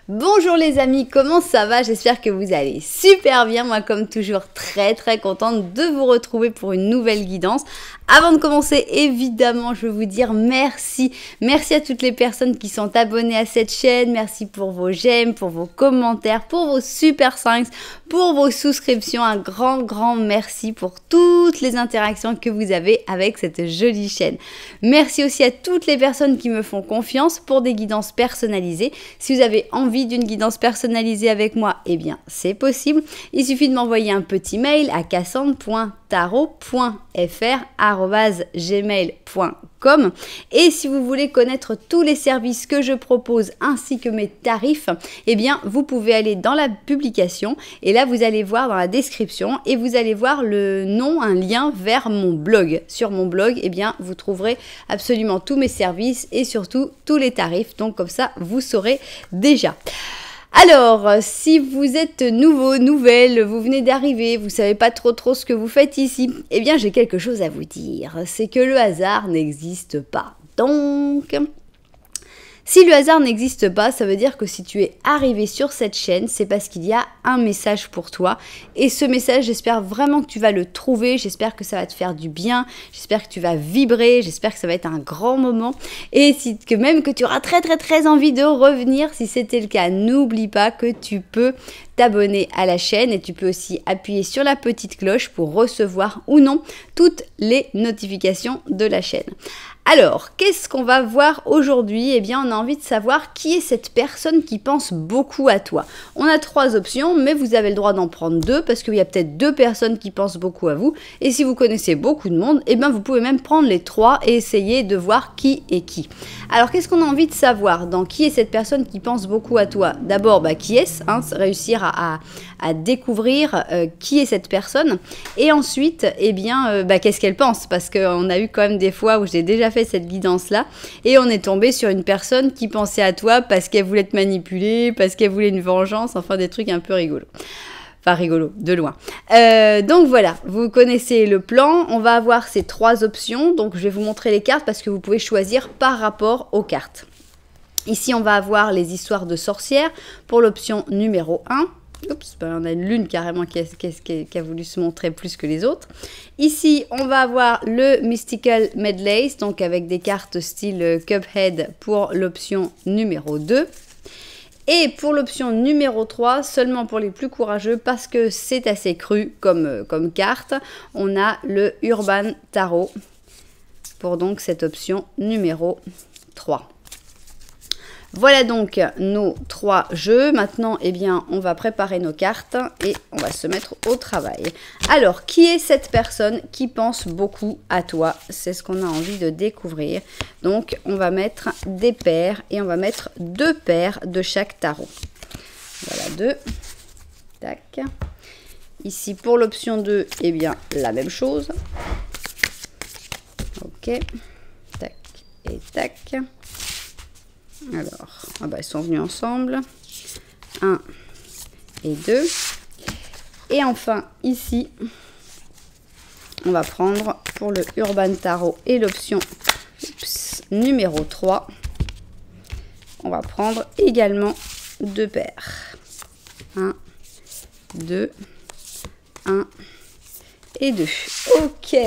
Bonjour les amis, comment ça va? J'espère que vous allez super bien. Moi comme toujours très contente de vous retrouver pour une nouvelle guidance. Avant de commencer, évidemment, je veux vous dire merci. Merci à toutes les personnes qui sont abonnées à cette chaîne. Merci pour vos j'aime, pour vos commentaires, pour vos super thanks, pour vos souscriptions. Un grand merci pour toutes les interactions que vous avez avec cette jolie chaîne. Merci aussi à toutes les personnes qui me font confiance pour des guidances personnalisées. Si vous avez envie d'une guidance personnalisée avec moi, eh bien c'est possible. Il suffit de m'envoyer un petit mail à cassandre.tarot.fr@gmail.com. Et si vous voulez connaître tous les services que je propose ainsi que mes tarifs, eh bien vous pouvez aller dans la publication et là vous allez voir dans la description et vous allez voir le nom, un lien vers mon blog. Sur mon blog, eh bien vous trouverez absolument tous mes services et surtout tous les tarifs. Donc comme ça, vous saurez déjà. Alors, si vous êtes nouveau, nouvelle, vous venez d'arriver, vous savez pas trop ce que vous faites ici, eh bien j'ai quelque chose à vous dire, c'est que le hasard n'existe pas. Donc, si le hasard n'existe pas, ça veut dire que si tu es arrivé sur cette chaîne, c'est parce qu'il y a un message pour toi. Et ce message, j'espère vraiment que tu vas le trouver, j'espère que ça va te faire du bien, j'espère que tu vas vibrer, j'espère que ça va être un grand moment. Et que même que tu auras très envie de revenir, si c'était le cas, n'oublie pas que tu peux t'abonner à la chaîne et tu peux aussi appuyer sur la petite cloche pour recevoir ou non toutes les notifications de la chaîne. Alors, qu'est-ce qu'on va voir aujourd'hui? Eh bien, on a envie de savoir qui est cette personne qui pense beaucoup à toi. On a 3 options, mais vous avez le droit d'en prendre 2 parce qu'il y a peut-être 2 personnes qui pensent beaucoup à vous. Et si vous connaissez beaucoup de monde, eh bien, vous pouvez même prendre les 3 et essayer de voir qui est qui. Alors, qu'est-ce qu'on a envie de savoir dans qui est cette personne qui pense beaucoup à toi? D'abord, qui est-ce, réussir à découvrir qui est cette personne. Et ensuite, eh bien, qu'est-ce qu'elle pense? Parce qu'on a eu quand même des fois où j'ai déjà fait cette guidance-là et on est tombé sur une personne qui pensait à toi parce qu'elle voulait te manipuler, parce qu'elle voulait une vengeance, enfin des trucs un peu rigolos. Enfin rigolo, de loin. Donc voilà, vous connaissez le plan. On va avoir ces 3 options. Donc je vais vous montrer les cartes parce que vous pouvez choisir par rapport aux cartes. Ici, on va avoir les histoires de sorcières pour l'option numéro 1. Oups, on a une lune carrément qui a voulu se montrer plus que les autres. Ici, on va avoir le Mystical Medleys, donc avec des cartes style Cuphead pour l'option numéro 2. Et pour l'option numéro 3, seulement pour les plus courageux, parce que c'est assez cru comme carte, on a le Urban Tarot pour donc cette option numéro 3. Voilà donc nos 3 jeux. Maintenant, eh bien, on va préparer nos cartes et on va se mettre au travail. Alors, qui est cette personne qui pense beaucoup à toi? C'est ce qu'on a envie de découvrir. Donc, on va mettre des paires et on va mettre 2 paires de chaque tarot. Voilà, 2. Tac. Ici, pour l'option 2, eh bien, la même chose. Ok. Tac et tac. Alors, ils sont venus ensemble. 1 et 2. Et enfin, ici, on va prendre pour le Urban Tarot et l'option numéro 3. On va prendre également 2 paires. 1, 2, 1 et 2. Ok,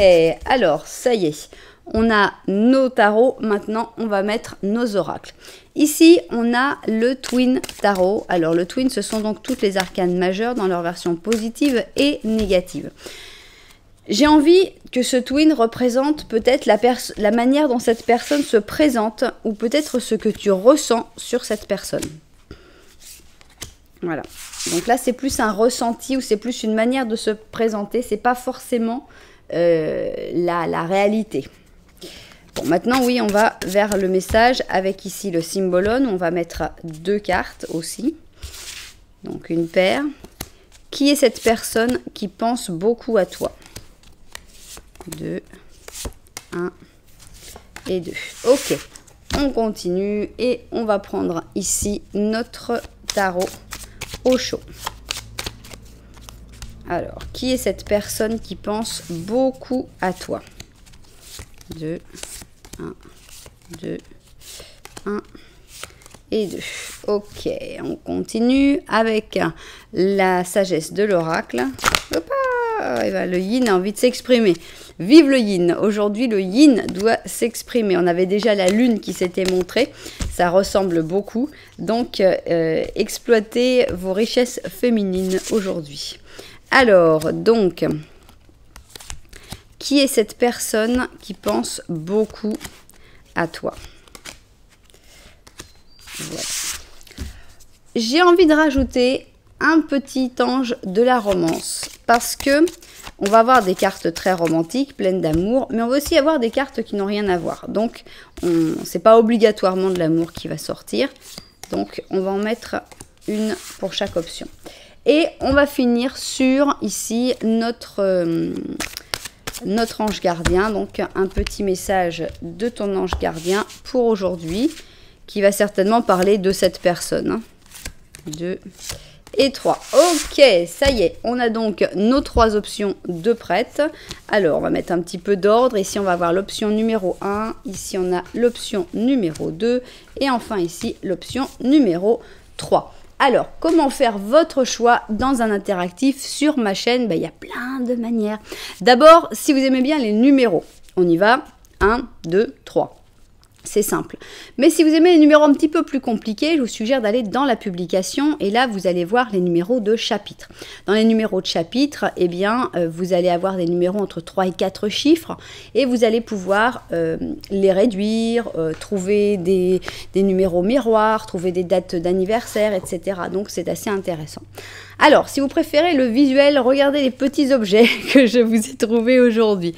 alors, ça y est. On a nos tarots, maintenant on va mettre nos oracles. Ici, on a le Twin Tarot. Alors le Twin, ce sont donc toutes les arcanes majeures dans leur version positive et négative. J'ai envie que ce Twin représente peut-être la manière dont cette personne se présente ou peut-être ce que tu ressens sur cette personne. Voilà. Donc là, c'est plus un ressenti ou c'est plus une manière de se présenter. C'est pas forcément la réalité. Bon, maintenant, oui, on va vers le message avec ici le symbolone. On va mettre 2 cartes aussi. Donc, une paire. Qui est cette personne qui pense beaucoup à toi? 2, 1 et 2. Ok, on continue et on va prendre ici notre tarot au chaud. Alors, qui est cette personne qui pense beaucoup à toi? 2, 1, 2, 1 et 2. Ok, on continue avec la sagesse de l'oracle. Et ben, le yin a envie de s'exprimer. Vive le yin. Aujourd'hui, le yin doit s'exprimer. On avait déjà la lune qui s'était montrée. Ça ressemble beaucoup. Donc, exploitez vos richesses féminines aujourd'hui. Alors, donc, qui est cette personne qui pense beaucoup à toi? Voilà. J'ai envie de rajouter un petit ange de la romance parce que on va avoir des cartes très romantiques, pleines d'amour, mais on va aussi avoir des cartes qui n'ont rien à voir. Donc, c'est pas obligatoirement de l'amour qui va sortir. Donc, on va en mettre une pour chaque option. Et on va finir sur, ici, notre ange gardien. Donc, un petit message de ton ange gardien pour aujourd'hui, qui va certainement parler de cette personne. 2 et 3. Ok, ça y est, on a donc nos 3 options de prêtes. Alors, on va mettre un petit peu d'ordre. Ici, on va avoir l'option numéro 1. Ici, on a l'option numéro 2. Et enfin, ici, l'option numéro 3. Alors, comment faire votre choix dans un interactif sur ma chaîne? Il y a plein de manières. D'abord, si vous aimez bien les numéros, on y va. 1, 2, 3. C'est simple. Mais si vous aimez les numéros un petit peu plus compliqués, je vous suggère d'aller dans la publication et là, vous allez voir les numéros de chapitre. Dans les numéros de chapitre, eh bien, vous allez avoir des numéros entre 3 et 4 chiffres et vous allez pouvoir les réduire, trouver des numéros miroirs, trouver des dates d'anniversaire, etc. Donc, c'est assez intéressant. Alors, si vous préférez le visuel, regardez les petits objets que je vous ai trouvés aujourd'hui.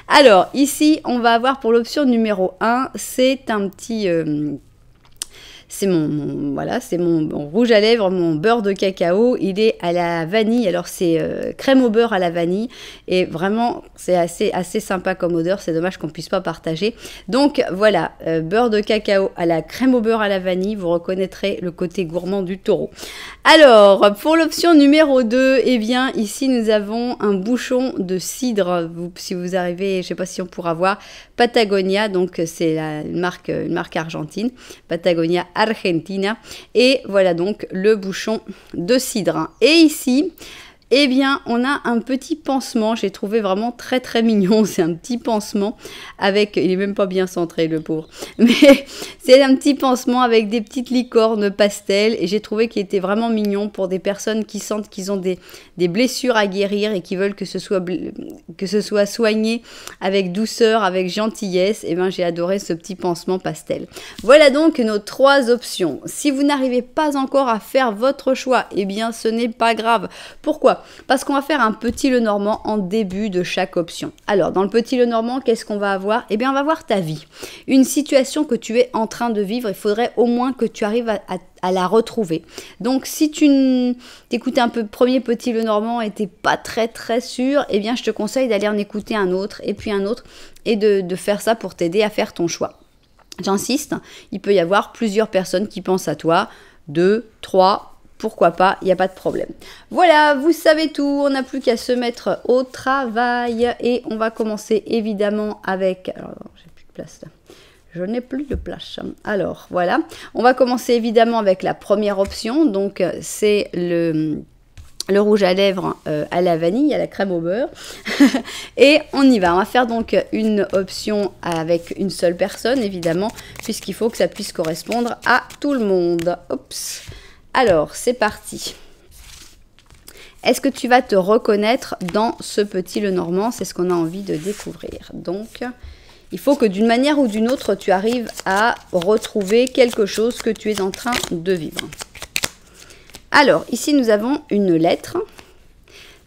Alors, ici, on va avoir pour l'option numéro 1, c'est un petit... c'est voilà, c'est mon rouge à lèvres, mon beurre de cacao. Il est à la vanille. Alors, c'est crème au beurre à la vanille. Et vraiment, c'est assez sympa comme odeur. C'est dommage qu'on ne puisse pas partager. Donc, voilà, beurre de cacao à la crème au beurre à la vanille. Vous reconnaîtrez le côté gourmand du taureau. Alors, pour l'option numéro 2, eh bien, ici, nous avons un bouchon de cidre. Si vous arrivez, je ne sais pas si on pourra voir, Patagonia. Donc, c'est une marque argentine. Patagonia Argentina. Et voilà donc le bouchon de cidre. Et ici, eh bien, on a un petit pansement. J'ai trouvé vraiment très très mignon. C'est un petit pansement avec... Il est même pas bien centré, le pauvre. Mais c'est un petit pansement avec des petites licornes pastel. Et j'ai trouvé qu'il était vraiment mignon pour des personnes qui sentent qu'ils ont des blessures à guérir et qui veulent que ce soit soigné avec douceur, avec gentillesse. Et bien, j'ai adoré ce petit pansement pastel. Voilà donc nos 3 options. Si vous n'arrivez pas encore à faire votre choix, eh bien, ce n'est pas grave. Pourquoi ? Parce qu'on va faire un petit Lenormand en début de chaque option. Alors, dans le petit Lenormand, qu'est-ce qu'on va avoir? Eh bien, on va voir ta vie. Une situation que tu es en train de vivre, il faudrait au moins que tu arrives à la retrouver. Donc, si tu t'écoutais un peu le premier petit Lenormand et tu n'es pas très très sûr, eh bien, je te conseille d'aller en écouter un autre et puis un autre et de faire ça pour t'aider à faire ton choix. J'insiste, il peut y avoir plusieurs personnes qui pensent à toi, 2, 3, pourquoi pas, il n'y a pas de problème. Voilà, vous savez tout, on n'a plus qu'à se mettre au travail et on va commencer évidemment avec... Alors, j'ai plus de place là. Je n'ai plus de place. Alors, voilà, on va commencer évidemment avec la première option, donc c'est le rouge à lèvres à la vanille, à la crème au beurre. Et on y va. On va faire donc une option avec une seule personne, évidemment, puisqu'il faut que ça puisse correspondre à tout le monde. Oups. Alors, c'est parti. Est-ce que tu vas te reconnaître dans ce petit Lenormand? C'est ce qu'on a envie de découvrir. Donc, il faut que d'une manière ou d'une autre, tu arrives à retrouver quelque chose que tu es en train de vivre. Alors, ici, nous avons une lettre.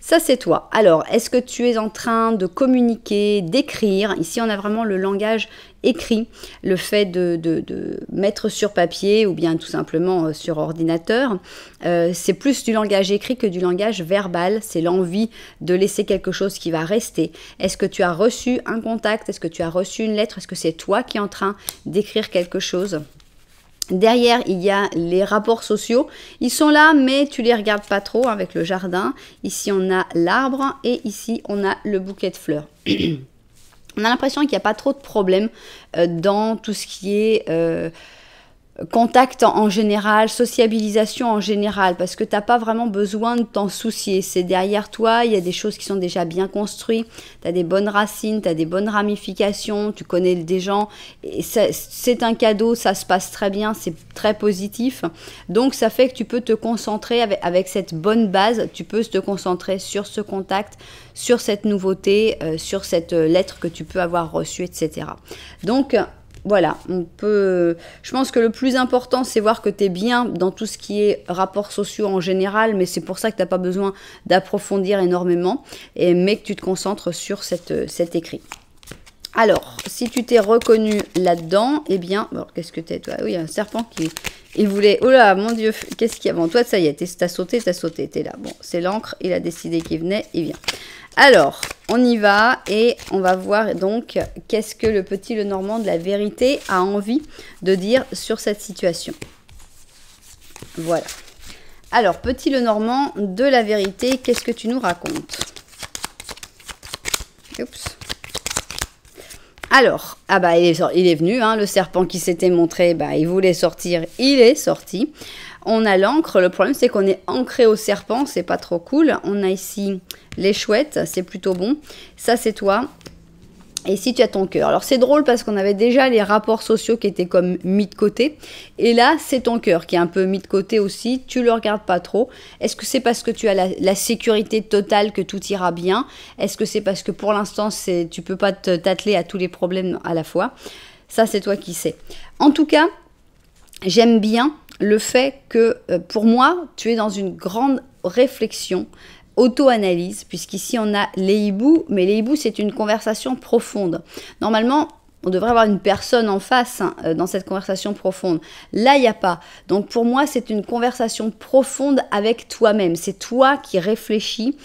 Ça, c'est toi. Alors, est-ce que tu es en train de communiquer, d'écrire? Ici, on a vraiment le langage écrit, le fait de mettre sur papier ou bien tout simplement sur ordinateur. C'est plus du langage écrit que du langage verbal. C'est l'envie de laisser quelque chose qui va rester. Est-ce que tu as reçu un contact? Est-ce que tu as reçu une lettre? Est-ce que c'est toi qui es en train d'écrire quelque chose? Derrière, il y a les rapports sociaux. Ils sont là, mais tu les regardes pas trop avec le jardin. Ici, on a l'arbre et ici, on a le bouquet de fleurs. On a l'impression qu'il n'y a pas trop de problèmes dans tout ce qui est contact en général, sociabilisation en général, parce que tu n'as pas vraiment besoin de t'en soucier. C'est derrière toi, il y a des choses qui sont déjà bien construites, tu as des bonnes racines, tu as des bonnes ramifications, tu connais des gens, et c'est un cadeau, ça se passe très bien, c'est très positif. Donc ça fait que tu peux te concentrer avec cette bonne base, tu peux te concentrer sur ce contact, sur cette nouveauté, sur cette lettre que tu peux avoir reçue, etc. Donc, voilà, je pense que le plus important, c'est voir que tu es bien dans tout ce qui est rapports sociaux en général, mais c'est pour ça que tu n'as pas besoin d'approfondir énormément, mais que tu te concentres sur cet écrit. Alors, si tu t'es reconnu là-dedans, eh bien, qu'est-ce que tu es, toi? Oui, il y a un serpent il voulait... Oh là, mon Dieu, qu'est-ce qu'il y a? Bon, toi, ça y est, t'as sauté, t'es là. Bon, c'est l'encre, il a décidé qu'il venait, il vient. Alors, on y va et on va voir donc qu'est-ce que le petit Lenormand de la vérité a envie de dire sur cette situation. Voilà. Alors, petit Lenormand de la vérité, qu'est-ce que tu nous racontes? Oups. Alors, ah bah il est venu, hein, le serpent qui s'était montré, bah, il voulait sortir, il est sorti. On a l'encre, le problème c'est qu'on est ancré au serpent, c'est pas trop cool. On a ici les chouettes, c'est plutôt bon. Ça c'est toi. Et ici tu as ton cœur. Alors c'est drôle parce qu'on avait déjà les rapports sociaux qui étaient comme mis de côté. Et là c'est ton cœur qui est un peu mis de côté aussi. Tu le regardes pas trop. Est-ce que c'est parce que tu as la sécurité totale que tout ira bien? Est-ce que c'est parce que pour l'instant tu peux pas t'atteler à tous les problèmes à la fois? Ça c'est toi qui sais. En tout cas, j'aime bien le fait que pour moi, tu es dans une grande réflexion, auto-analyse, puisqu'ici on a les hiboux, mais les hiboux c'est une conversation profonde. Normalement, on devrait avoir une personne en face dans cette conversation profonde. Là, il n'y a pas. Donc pour moi, c'est une conversation profonde avec toi-même. C'est toi qui réfléchis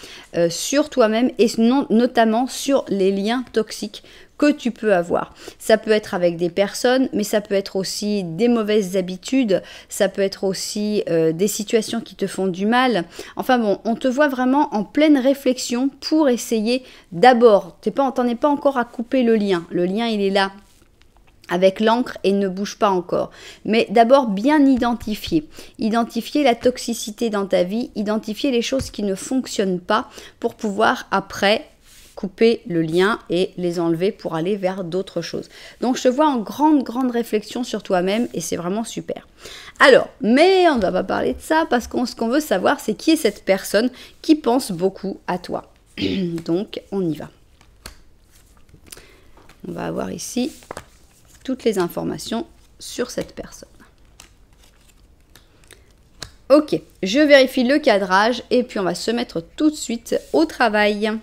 sur toi-même et notamment sur les liens toxiques que tu peux avoir. Ça peut être avec des personnes, mais ça peut être aussi des mauvaises habitudes, ça peut être aussi des situations qui te font du mal. Enfin bon, on te voit vraiment en pleine réflexion pour essayer d'abord, t'en es pas encore à couper le lien. Le lien, il est là avec l'encre et ne bouge pas encore. Mais d'abord, bien identifier. Identifier la toxicité dans ta vie, identifier les choses qui ne fonctionnent pas pour pouvoir après couper le lien et les enlever pour aller vers d'autres choses. Donc je te vois en grande réflexion sur toi-même et c'est vraiment super. Alors, mais on ne va pas parler de ça parce que ce qu'on veut savoir, c'est qui est cette personne qui pense beaucoup à toi. Donc on y va. On va avoir ici toutes les informations sur cette personne. Ok, je vérifie le cadrage et puis on va se mettre tout de suite au travail.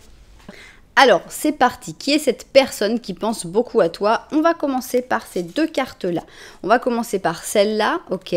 Alors, c'est parti. Qui est cette personne qui pense beaucoup à toi? On va commencer par ces deux cartes-là. On va commencer par celle-là, ok.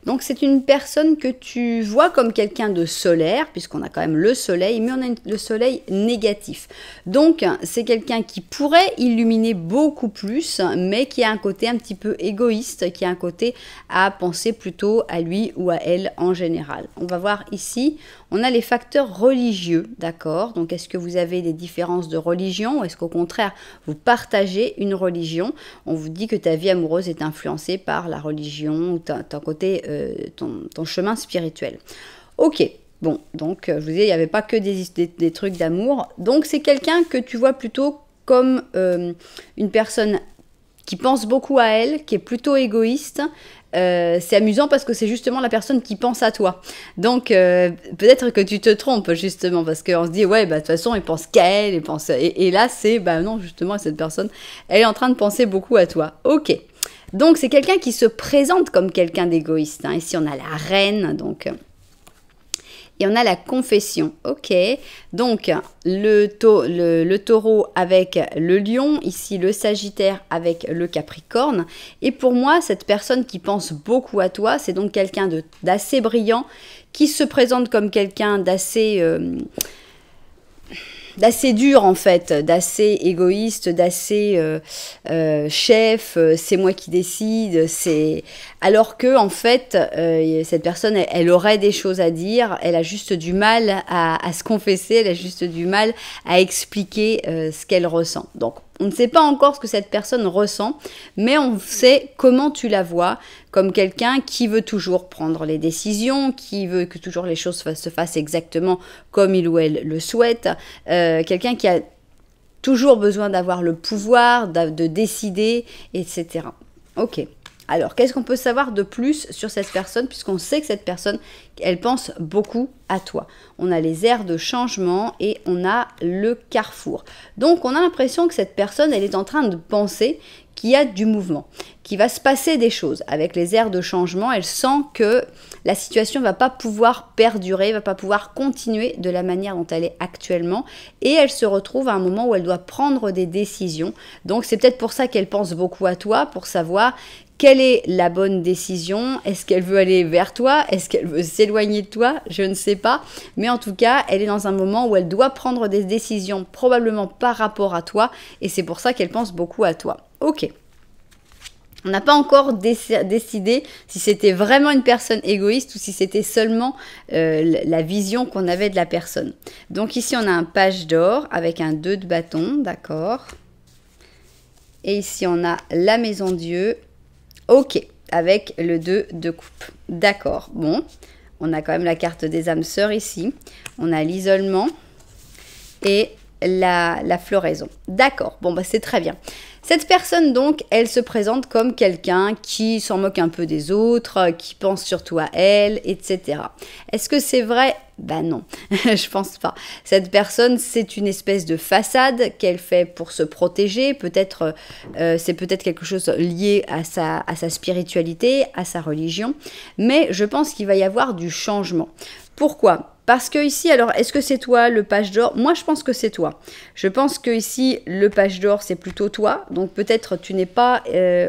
Donc, c'est une personne que tu vois comme quelqu'un de solaire, puisqu'on a quand même le soleil, mais on a le soleil négatif. Donc, c'est quelqu'un qui pourrait illuminer beaucoup plus, mais qui a un côté un petit peu égoïste, qui a un côté à penser plutôt à lui ou à elle en général. On va voir ici, on a les facteurs religieux, d'accord? Donc, est-ce que vous avez des différences de religion ou est-ce qu'au contraire, vous partagez une religion? On vous dit que ta vie amoureuse est influencée par la religion ou ton côté, ton chemin spirituel. Ok, bon, donc je vous disais, il n'y avait pas que des trucs d'amour. Donc, c'est quelqu'un que tu vois plutôt comme une personne qui pense beaucoup à elle, qui est plutôt égoïste. C'est amusant parce que c'est justement la personne qui pense à toi. Donc, peut-être que tu te trompes, justement, parce qu'on se dit, ouais, bah, de toute façon, il pense qu'à elle, il pense... Et là, c'est, bah non, justement, cette personne, elle est en train de penser beaucoup à toi. Ok. Donc, c'est quelqu'un qui se présente comme quelqu'un d'égoïste. Hein. Ici, on a la reine, donc... Et on a la confession, ok. Donc, le taureau avec le lion, ici le sagittaire avec le capricorne. Et pour moi, cette personne qui pense beaucoup à toi, c'est donc quelqu'un d'assez brillant, qui se présente comme quelqu'un d'assez dur en fait, d'assez égoïste, d'assez chef, c'est moi qui décide, alors que en fait cette personne elle aurait des choses à dire, elle a juste du mal à se confesser, elle a juste du mal à expliquer ce qu'elle ressent. Donc On ne sait pas encore ce que cette personne ressent, mais on sait comment tu la vois, comme quelqu'un qui veut toujours prendre les décisions, qui veut que toujours les choses se fassent exactement comme il ou elle le souhaite, quelqu'un qui a toujours besoin d'avoir le pouvoir, de décider, etc. Ok. Alors, qu'est-ce qu'on peut savoir de plus sur cette personne, puisqu'on sait que cette personne, elle pense beaucoup à toi. On a les airs de changement et on a le carrefour. Donc, on a l'impression que cette personne, elle est en train de penser qu'il y a du mouvement, qu'il va se passer des choses. Avec les airs de changement, elle sent que la situation ne va pas pouvoir perdurer, ne va pas pouvoir continuer de la manière dont elle est actuellement. Et elle se retrouve à un moment où elle doit prendre des décisions. Donc, c'est peut-être pour ça qu'elle pense beaucoup à toi, pour savoir quelle est la bonne décision? Est-ce qu'elle veut aller vers toi? Est-ce qu'elle veut s'éloigner de toi? Je ne sais pas. Mais en tout cas, elle est dans un moment où elle doit prendre des décisions probablement par rapport à toi. Et c'est pour ça qu'elle pense beaucoup à toi. Ok. On n'a pas encore décidé si c'était vraiment une personne égoïste ou si c'était seulement la vision qu'on avait de la personne. Donc ici, on a un page d'or avec un 2 de bâton. D'accord. Et ici, on a la maison Dieu. Ok, avec le 2 de coupe. D'accord, bon. On a quand même la carte des âmes sœurs ici. On a l'isolement et la floraison. D'accord, bon, bah c'est très bien. Cette personne, donc, elle se présente comme quelqu'un qui s'en moque un peu des autres, qui pense surtout à elle, etc. Est-ce que c'est vrai? Ben non, je pense pas. Cette personne, c'est une espèce de façade qu'elle fait pour se protéger. Peut-être, c'est peut-être quelque chose lié à sa spiritualité, à sa religion. Mais je pense qu'il va y avoir du changement. Pourquoi ? Parce que ici, alors, est-ce que c'est toi le page d'or? Moi, je pense que c'est toi. Je pense que ici, le page d'or, c'est plutôt toi. Donc, peut-être tu n'es pas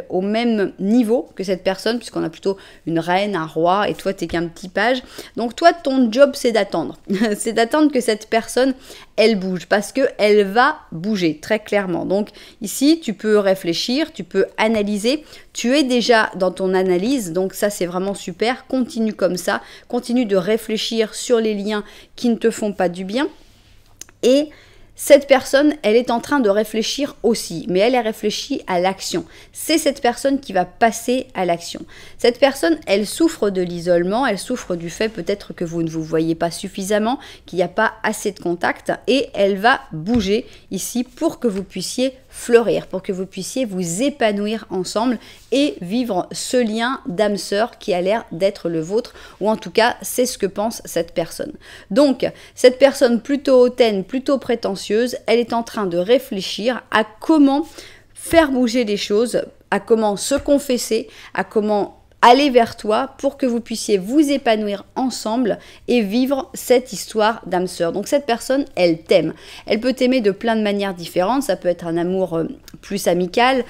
au même niveau que cette personne, puisqu'on a plutôt une reine, un roi, et toi, tu n'es qu'un petit page. Donc, toi, ton job, c'est d'attendre. C'est d'attendre que cette personne, elle bouge, parce qu'elle va bouger, très clairement. Donc, ici, tu peux réfléchir, tu peux analyser. Tu es déjà dans ton analyse, donc ça, c'est vraiment super. Continue comme ça. Continue de réfléchir sur les liens qui ne te font pas du bien. Et cette personne, elle est en train de réfléchir aussi, mais elle est réfléchie à l'action. C'est cette personne qui va passer à l'action. Cette personne, elle souffre de l'isolement, elle souffre du fait peut-être que vous ne vous voyez pas suffisamment, qu'il n'y a pas assez de contact, et elle va bouger ici pour que vous puissiez fleurir, pour que vous puissiez vous épanouir ensemble et vivre ce lien d'âme sœur qui a l'air d'être le vôtre, ou en tout cas, c'est ce que pense cette personne. Donc, cette personne plutôt hautaine, plutôt prétentieuse, elle est en train de réfléchir à comment faire bouger les choses, à comment se confesser, à comment aller vers toi pour que vous puissiez vous épanouir ensemble et vivre cette histoire d'âme sœur. Donc cette personne, elle t'aime. Elle peut t'aimer de plein de manières différentes. Ça peut être un amour plus amical,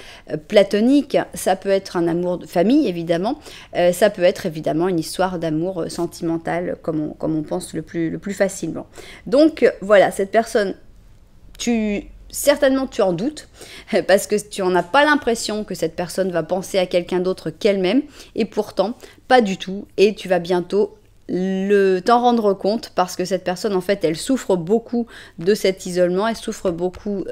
platonique. Ça peut être un amour de famille, évidemment. Ça peut être évidemment une histoire d'amour sentimental, comme on pense le plus facilement. Donc voilà, cette personne, certainement tu en doutes parce que tu n'en as pas l'impression que cette personne va penser à quelqu'un d'autre qu'elle-même, et pourtant pas du tout, et tu vas bientôt t'en rendre compte parce que cette personne, en fait, elle souffre beaucoup de cet isolement, elle souffre beaucoup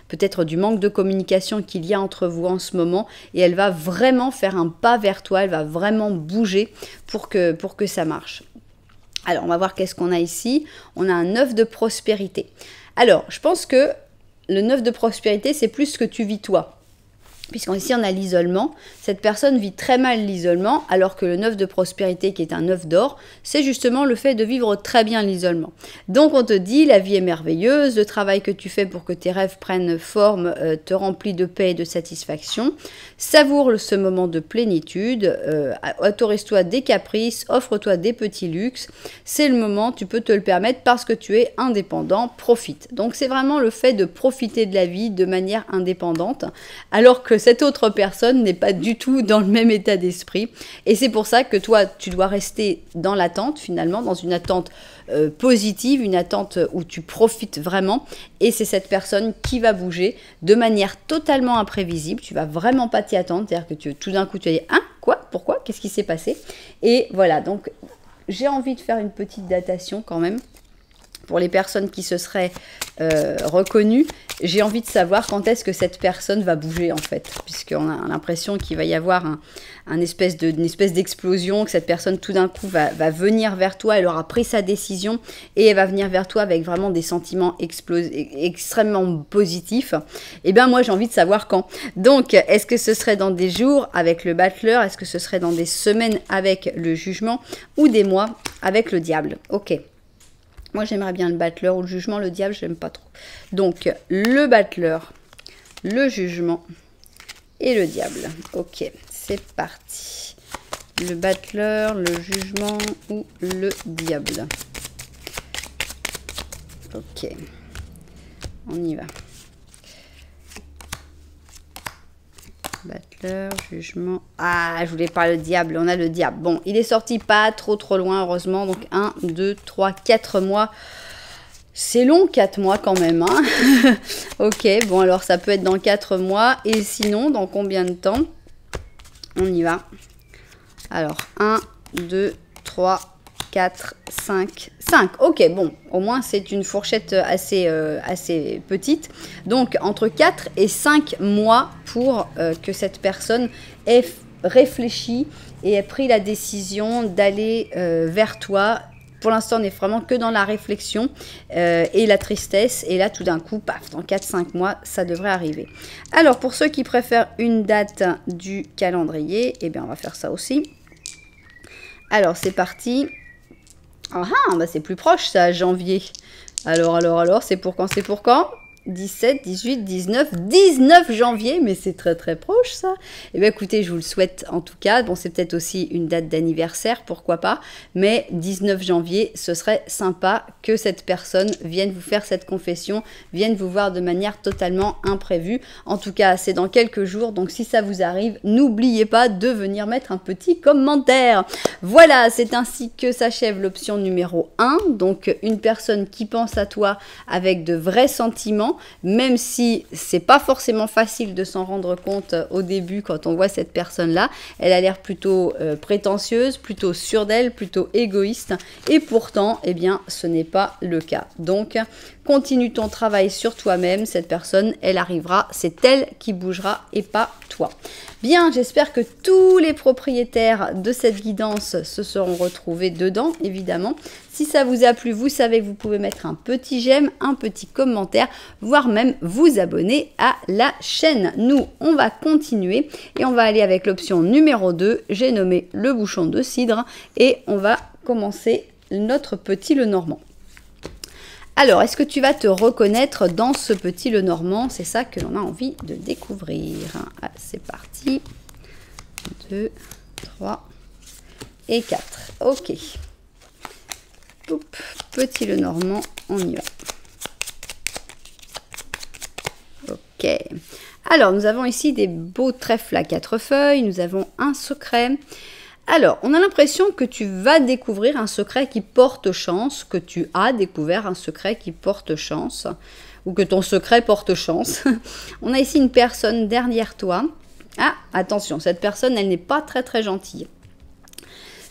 peut-être du manque de communication qu'il y a entre vous en ce moment, et elle va vraiment faire un pas vers toi, elle va vraiment bouger pour que ça marche. Alors on va voir qu'est-ce qu'on a ici. On a un 9 de prospérité. Alors, je pense que le 9 de prospérité, c'est plus ce que tu vis toi. Puisqu'ici, on a l'isolement. Cette personne vit très mal l'isolement, alors que le 9 de prospérité, qui est un 9 d'or, c'est justement le fait de vivre très bien l'isolement. Donc, on te dit, la vie est merveilleuse, le travail que tu fais pour que tes rêves prennent forme te remplit de paix et de satisfaction. Savoure ce moment de plénitude, autorise-toi des caprices, offre-toi des petits luxes. C'est le moment, tu peux te le permettre parce que tu es indépendant, profite. Donc, c'est vraiment le fait de profiter de la vie de manière indépendante, alors que cette autre personne n'est pas du tout dans le même état d'esprit. Et c'est pour ça que toi, tu dois rester dans l'attente, finalement, dans une attente positive, une attente où tu profites vraiment. Et c'est cette personne qui va bouger de manière totalement imprévisible. Tu vas vraiment pas t'y attendre. C'est-à-dire que tout d'un coup, tu vas dire « Hein? Quoi? Pourquoi? Qu'est-ce qui s'est passé ?» Et voilà, donc j'ai envie de faire une petite datation quand même pour les personnes qui se seraient reconnues. j'ai envie de savoir quand est-ce que cette personne va bouger en fait, puisqu'on a l'impression qu'il va y avoir une espèce d'explosion, que cette personne tout d'un coup va venir vers toi, elle aura pris sa décision et elle va venir vers toi avec vraiment des sentiments extrêmement positifs. Et bien moi j'ai envie de savoir quand. Donc est-ce que ce serait dans des jours avec le battleur, est-ce que ce serait dans des semaines avec le jugement ou des mois avec le diable? Ok. Moi j'aimerais bien le battleur ou le jugement, le diable j'aime pas trop. Donc le battleur, le jugement et le diable. Ok, c'est parti. Le battleur, le jugement ou le diable. Ok, on y va. Battleur, jugement. Ah, je voulais pas le diable. On a le diable. Bon, il est sorti pas trop loin, heureusement. Donc 1, 2, 3, 4 mois. C'est long, 4 mois quand même. Hein. Ok, bon, alors ça peut être dans 4 mois. Et sinon, dans combien de temps? On y va. Alors, 1, 2, 3, 4, 5, 5. Ok, bon, au moins c'est une fourchette assez petite. Donc, entre 4 et 5 mois pour que cette personne ait réfléchi et ait pris la décision d'aller vers toi. Pour l'instant, on n'est vraiment que dans la réflexion et la tristesse. Et là, tout d'un coup, paf, dans 4-5 mois, ça devrait arriver. Alors, pour ceux qui préfèrent une date du calendrier, eh bien, on va faire ça aussi. Alors, c'est parti. Ah, bah c'est plus proche ça, janvier. Alors, c'est pour quand? C'est pour quand? 17, 18, 19 janvier, mais c'est très proche ça. Eh bien écoutez, je vous le souhaite en tout cas. Bon, c'est peut-être aussi une date d'anniversaire, pourquoi pas. Mais 19 janvier, ce serait sympa que cette personne vienne vous faire cette confession, vienne vous voir de manière totalement imprévue. En tout cas, c'est dans quelques jours. Donc si ça vous arrive, n'oubliez pas de venir mettre un petit commentaire. Voilà, c'est ainsi que s'achève l'option numéro 1. Donc une personne qui pense à toi avec de vrais sentiments, même si c'est pas forcément facile de s'en rendre compte au début quand on voit cette personne-là. Elle a l'air plutôt prétentieuse, plutôt sûre d'elle, plutôt égoïste. Et pourtant, eh bien, ce n'est pas le cas. Donc, continue ton travail sur toi-même. Cette personne, elle arrivera. C'est elle qui bougera et pas toi. Bien, j'espère que tous les propriétaires de cette guidance se seront retrouvés dedans, évidemment. Si ça vous a plu, vous savez que vous pouvez mettre un petit j'aime, un petit commentaire, voire même vous abonner à la chaîne. Nous, on va continuer et on va aller avec l'option numéro 2. J'ai nommé le bouchon de cidre et on va commencer notre petit Lenormand. Alors, est-ce que tu vas te reconnaître dans ce petit Lenormand? C'est ça que l'on a envie de découvrir. Ah, c'est parti. 2, 3 et 4. Ok. Oup, petit Lenormand, on y va. Ok. Alors, nous avons ici des beaux trèfles à 4 feuilles. Nous avons un secret. Alors, on a l'impression que tu vas découvrir un secret qui porte chance, que tu as découvert un secret qui porte chance, ou que ton secret porte chance. On a ici une personne derrière toi. Ah, attention, cette personne, elle n'est pas très gentille.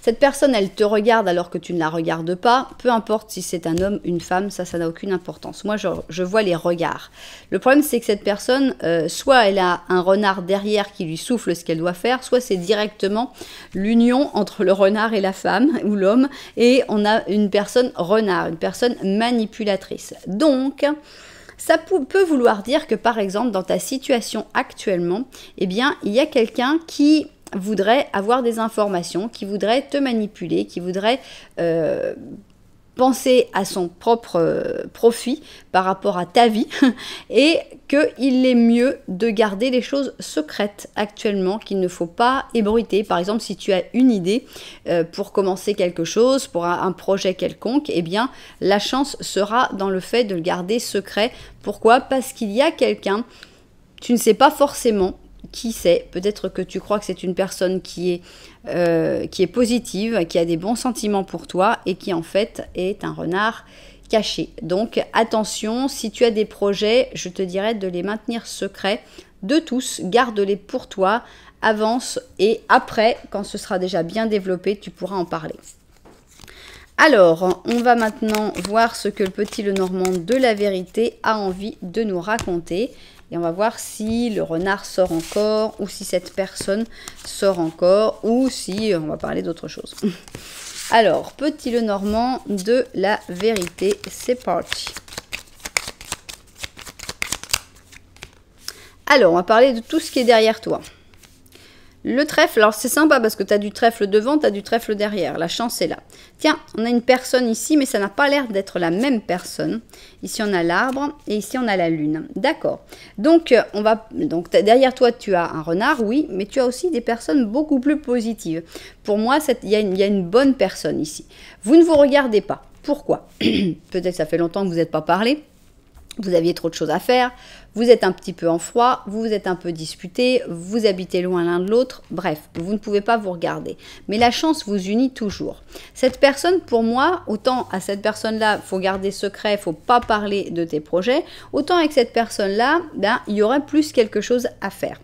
Cette personne, elle te regarde alors que tu ne la regardes pas. Peu importe si c'est un homme, une femme, ça n'a aucune importance. Moi, je vois les regards. Le problème, c'est que cette personne, soit elle a un renard derrière qui lui souffle ce qu'elle doit faire, soit c'est directement l'union entre le renard et la femme ou l'homme. Et on a une personne renard, une personne manipulatrice. Donc, ça peut vouloir dire que, par exemple, dans ta situation actuellement, eh bien, il y a quelqu'un qui voudrait avoir des informations, qui voudrait te manipuler, qui voudrait penser à son propre profit par rapport à ta vie et qu'il est mieux de garder les choses secrètes actuellement, qu'il ne faut pas ébruiter. Par exemple, si tu as une idée pour commencer quelque chose, pour un projet quelconque, eh bien, la chance sera dans le fait de le garder secret. Pourquoi? Parce qu'il y a quelqu'un, tu ne sais pas forcément qui c'est, peut-être que tu crois que c'est une personne qui est positive, qui a des bons sentiments pour toi et qui en fait est un renard caché. Donc attention, si tu as des projets, je te dirais de les maintenir secrets de tous, garde-les pour toi, avance et après, quand ce sera déjà bien développé, tu pourras en parler. Alors, on va maintenant voir ce que le petit Lenormand de la vérité a envie de nous raconter. Et on va voir si le renard sort encore, ou si cette personne sort encore, ou si on va parler d'autre chose. Alors, petit Lenormand de la vérité, c'est parti. Alors, on va parler de tout ce qui est derrière toi. Le trèfle, alors c'est sympa parce que tu as du trèfle devant, tu as du trèfle derrière. La chance est là. Tiens, on a une personne ici, mais ça n'a pas l'air d'être la même personne. Ici, on a l'arbre et ici, on a la lune. D'accord. Donc, derrière toi, tu as un renard, oui, mais tu as aussi des personnes beaucoup plus positives. Pour moi, il y a une bonne personne ici. Vous ne vous regardez pas. Pourquoi? Peut-être que ça fait longtemps que vous n'êtes pas parlé. Vous aviez trop de choses à faire, vous êtes un petit peu en froid, vous vous êtes un peu disputé, vous habitez loin l'un de l'autre, bref, vous ne pouvez pas vous regarder. Mais la chance vous unit toujours. Cette personne, pour moi, autant à cette personne-là, il faut garder secret, il ne faut pas parler de tes projets, autant avec cette personne-là, il y aurait plus quelque chose à faire.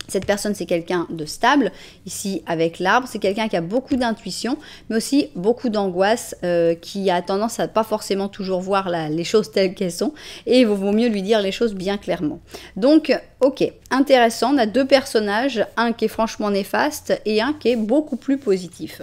Cette personne, c'est quelqu'un de stable. Ici, avec l'arbre, c'est quelqu'un qui a beaucoup d'intuition, mais aussi beaucoup d'angoisse, qui a tendance à pas forcément toujours voir les choses telles qu'elles sont. Et il vaut mieux lui dire les choses bien clairement. Donc, ok, intéressant. On a deux personnages, un qui est franchement néfaste et un qui est beaucoup plus positif.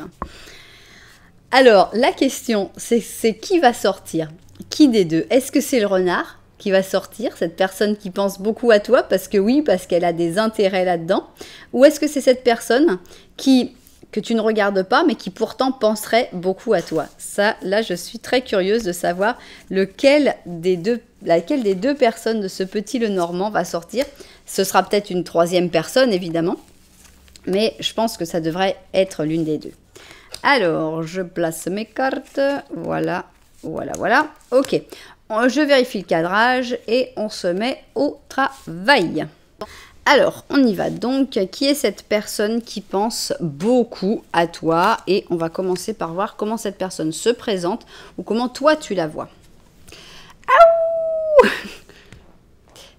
Alors, la question, c'est qui va sortir? Qui des deux? Est-ce que c'est le renard qui va sortir, cette personne qui pense beaucoup à toi, parce que oui, parce qu'elle a des intérêts là-dedans, ou est-ce que c'est cette personne que tu ne regardes pas, mais qui pourtant penserait beaucoup à toi? Ça, là, je suis très curieuse de savoir laquelle des deux personnes de ce petit Lenormand va sortir. Ce sera peut-être une troisième personne, évidemment, mais je pense que ça devrait être l'une des deux. Alors, je place mes cartes, voilà, voilà, voilà, ok. Je vérifie le cadrage et on se met au travail. Alors, on y va donc. Qui est cette personne qui pense beaucoup à toi? Et on va commencer par voir comment cette personne se présente ou comment toi tu la vois. Aouh!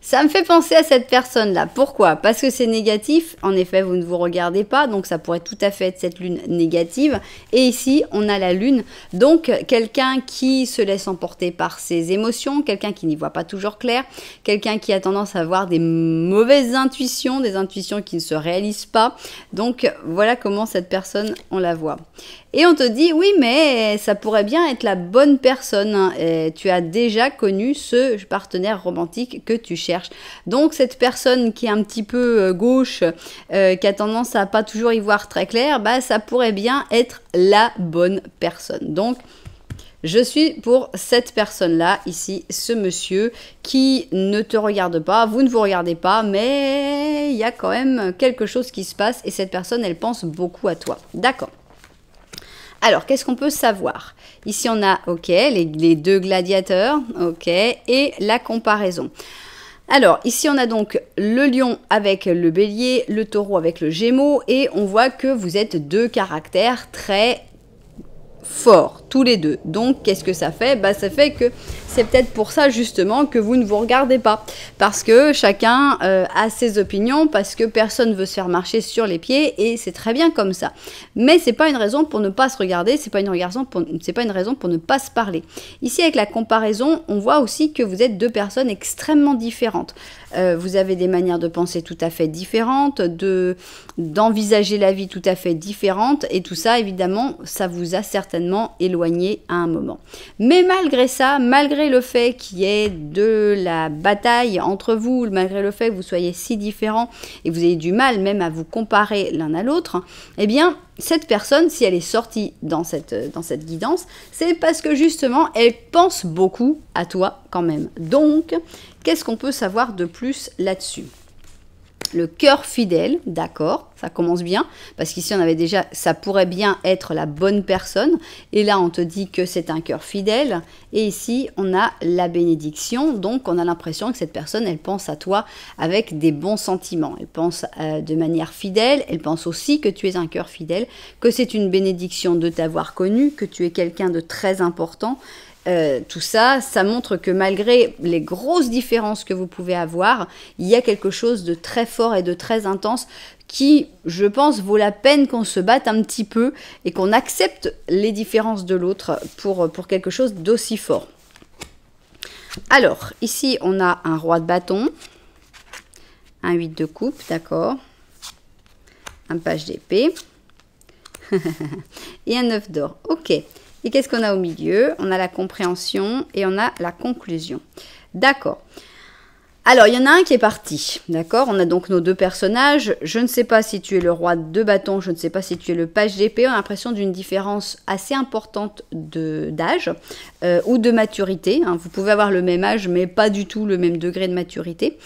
Ça me fait penser à cette personne-là. Pourquoi? Parce que c'est négatif. En effet, vous ne vous regardez pas. Donc, ça pourrait tout à fait être cette lune négative. Et ici, on a la lune. Donc, quelqu'un qui se laisse emporter par ses émotions. Quelqu'un qui n'y voit pas toujours clair. Quelqu'un qui a tendance à avoir des mauvaises intuitions. Des intuitions qui ne se réalisent pas. Donc, voilà comment cette personne, on la voit. Et on te dit, oui, mais ça pourrait bien être la bonne personne. Tu as déjà connu ce partenaire romantique que tu cherches. Donc, cette personne qui est un petit peu gauche, qui a tendance à pas toujours y voir très clair, bah, ça pourrait bien être la bonne personne. Donc, je suis pour cette personne-là, ici, ce monsieur qui ne te regarde pas, vous ne vous regardez pas, mais il y a quand même quelque chose qui se passe et cette personne, elle pense beaucoup à toi. D'accord. Alors, qu'est-ce qu'on peut savoir? Ici, on a, ok, les deux gladiateurs, ok, et la comparaison. Alors, ici, on a donc le lion avec le bélier, le taureau avec le gémeau, et on voit que vous êtes deux caractères très forts, tous les deux. Donc, qu'est-ce que ça fait? Bah, ça fait que c'est peut-être pour ça, justement, que vous ne vous regardez pas. Parce que chacun a ses opinions, parce que personne ne veut se faire marcher sur les pieds, et c'est très bien comme ça. Mais c'est pas une raison pour ne pas se regarder, c'est pas une raison pour ne pas se parler. Ici, avec la comparaison, on voit aussi que vous êtes deux personnes extrêmement différentes. Vous avez des manières de penser tout à fait différentes, d'envisager la vie tout à fait différentes, et tout ça, évidemment, ça vous a certainement éloigné à un moment. Mais malgré ça, malgré le fait qu'il y ait de la bataille entre vous, malgré le fait que vous soyez si différents et que vous ayez du mal même à vous comparer l'un à l'autre, eh bien, cette personne, si elle est sortie dans cette guidance, c'est parce que justement, elle pense beaucoup à toi quand même. Donc, qu'est-ce qu'on peut savoir de plus là-dessus? Le cœur fidèle, d'accord, ça commence bien, parce qu'ici on avait déjà, ça pourrait bien être la bonne personne, et là on te dit que c'est un cœur fidèle, et ici on a la bénédiction, donc on a l'impression que cette personne, elle pense à toi avec des bons sentiments, elle pense de manière fidèle, elle pense aussi que tu es un cœur fidèle, que c'est une bénédiction de t'avoir connu, que tu es quelqu'un de très important. Tout ça, ça montre que malgré les grosses différences que vous pouvez avoir, il y a quelque chose de très fort et de très intense qui, je pense, vaut la peine qu'on se batte un petit peu et qu'on accepte les différences de l'autre pour quelque chose d'aussi fort. Alors, ici, on a un roi de bâton, un 8 de coupe, d'accord, un page d'épée et un 9 d'or. Ok. Et qu'est-ce qu'on a au milieu? On a la compréhension et on a la conclusion. D'accord. Alors, il y en a un qui est parti, d'accord? On a donc nos deux personnages. Je ne sais pas si tu es le roi de bâton, je ne sais pas si tu es le page d'épée. On a l'impression d'une différence assez importante d'âge ou de maturité. Hein. Vous pouvez avoir le même âge, mais pas du tout le même degré de maturité.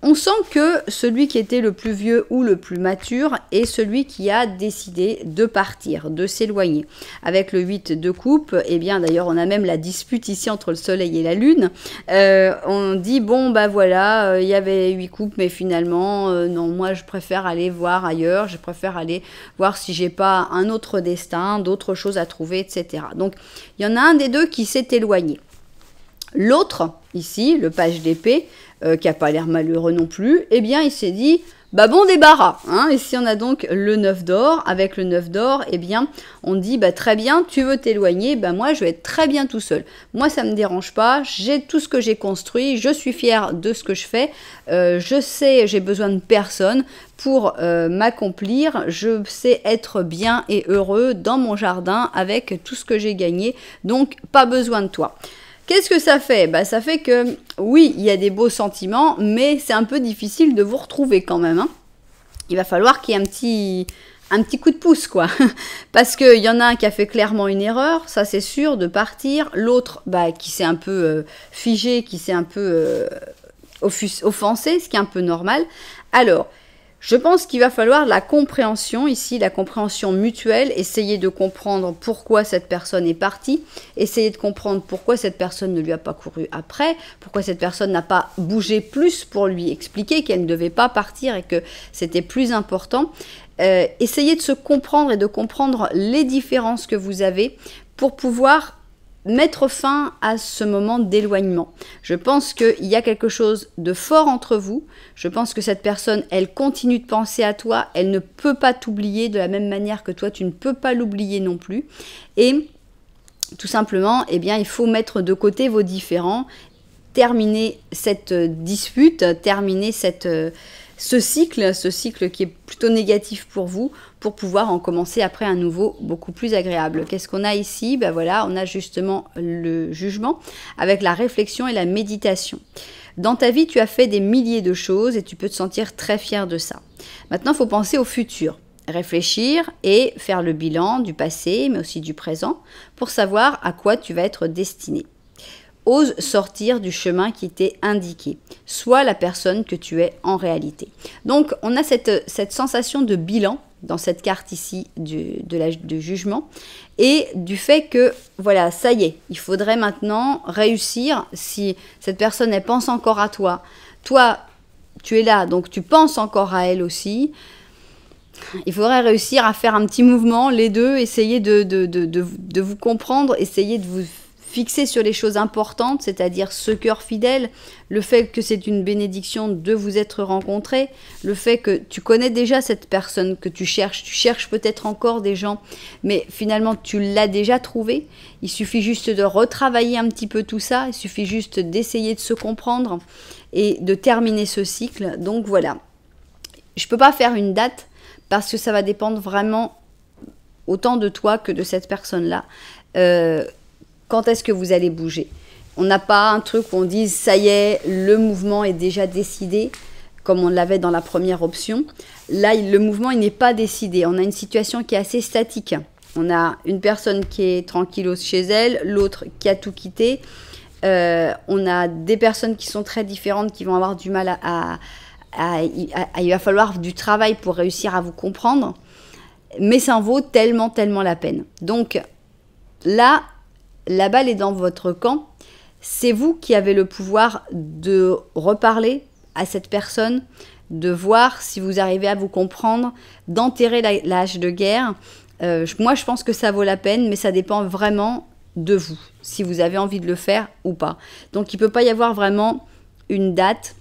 On sent que celui qui était le plus vieux ou le plus mature est celui qui a décidé de partir, de s'éloigner. Avec le 8 de coupe, eh bien d'ailleurs on a même la dispute ici entre le soleil et la lune. On dit bon bah voilà, il y avait 8 coupes mais finalement non, moi je préfère aller voir ailleurs, je préfère aller voir si j'ai pas un autre destin, d'autres choses à trouver, etc. Donc il y en a un des deux qui s'est éloigné. L'autre, ici, le page d'épée, qui n'a pas l'air malheureux non plus, eh bien, il s'est dit, bah bon débarras. Hein. Ici, on a donc le 9 d'or. Avec le 9 d'or, eh bien, on dit, bah très bien, tu veux t'éloigner, bah moi, je vais être très bien tout seul. Moi, ça ne me dérange pas, j'ai tout ce que j'ai construit, je suis fière de ce que je fais, je sais, j'ai besoin de personne pour m'accomplir, je sais être bien et heureux dans mon jardin avec tout ce que j'ai gagné, donc pas besoin de toi. Qu'est-ce que ça fait? Bah, ça fait que, oui, il y a des beaux sentiments, mais c'est un peu difficile de vous retrouver quand même. Hein. Il va falloir qu'il y ait un petit coup de pouce, quoi. Parce qu'il y en a un qui a fait clairement une erreur, ça c'est sûr, de partir. L'autre, bah, qui s'est un peu figé, qui s'est un peu offensé, ce qui est un peu normal. Alors, je pense qu'il va falloir la compréhension ici, la compréhension mutuelle, essayer de comprendre pourquoi cette personne est partie, essayer de comprendre pourquoi cette personne ne lui a pas couru après, pourquoi cette personne n'a pas bougé plus pour lui expliquer qu'elle ne devait pas partir et que c'était plus important. Essayez de se comprendre et de comprendre les différences que vous avez pour pouvoir mettre fin à ce moment d'éloignement. Je pense qu'il y a quelque chose de fort entre vous. Je pense que cette personne, elle continue de penser à toi. Elle ne peut pas t'oublier de la même manière que toi, tu ne peux pas l'oublier non plus. Et tout simplement, eh bien, il faut mettre de côté vos différends, terminer cette dispute, terminer ce cycle qui est plutôt négatif pour vous, pour pouvoir en commencer après un nouveau beaucoup plus agréable. Qu'est-ce qu'on a ici? Ben voilà, on a justement le jugement avec la réflexion et la méditation. Dans ta vie, tu as fait des milliers de choses et tu peux te sentir très fier de ça. Maintenant, il faut penser au futur. Réfléchir et faire le bilan du passé, mais aussi du présent, pour savoir à quoi tu vas être destiné. Ose sortir du chemin qui t'est indiqué. Sois la personne que tu es en réalité. Donc, on a cette sensation de bilan dans cette carte ici du jugement et du fait que, voilà, ça y est, il faudrait maintenant réussir. Si cette personne, elle pense encore à toi, toi, tu es là, donc tu penses encore à elle aussi. Il faudrait réussir à faire un petit mouvement, les deux, essayer de vous comprendre, essayer de vous fixer sur les choses importantes, c'est-à-dire ce cœur fidèle, le fait que c'est une bénédiction de vous être rencontrés, le fait que tu connais déjà cette personne que tu cherches peut-être encore des gens, mais finalement tu l'as déjà trouvé. Il suffit juste de retravailler un petit peu tout ça, il suffit juste d'essayer de se comprendre et de terminer ce cycle. Donc voilà, je ne peux pas faire une date parce que ça va dépendre vraiment autant de toi que de cette personne-là. Quand est-ce que vous allez bouger? On n'a pas un truc où on dise ça y est, le mouvement est déjà décidé, comme on l'avait dans la première option. Là, le mouvement il n'est pas décidé. On a une situation qui est assez statique. On a une personne qui est tranquillos chez elle, l'autre qui a tout quitté. On a des personnes qui sont très différentes, qui vont avoir du mal il va falloir du travail pour réussir à vous comprendre. Mais ça en vaut tellement, tellement la peine. Donc là, la balle est dans votre camp. C'est vous qui avez le pouvoir de reparler à cette personne, de voir si vous arrivez à vous comprendre, d'enterrer la hache de guerre. Moi, je pense que ça vaut la peine, mais ça dépend vraiment de vous, si vous avez envie de le faire ou pas. Donc, il ne peut pas y avoir vraiment une date,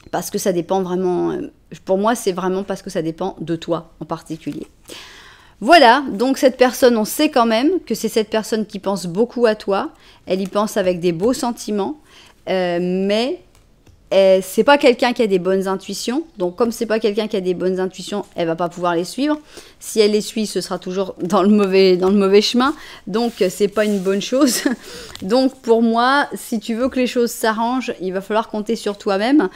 parce que ça dépend vraiment Pour moi, c'est vraiment parce que ça dépend de toi en particulier. Voilà, donc cette personne, on sait quand même que c'est cette personne qui pense beaucoup à toi. Elle y pense avec des beaux sentiments, mais c'est pas quelqu'un qui a des bonnes intuitions. Donc comme c'est pas quelqu'un qui a des bonnes intuitions, elle va pas pouvoir les suivre. Si elle les suit, ce sera toujours dans le mauvais chemin. Donc c'est pas une bonne chose. Donc pour moi, si tu veux que les choses s'arrangent, il va falloir compter sur toi-même,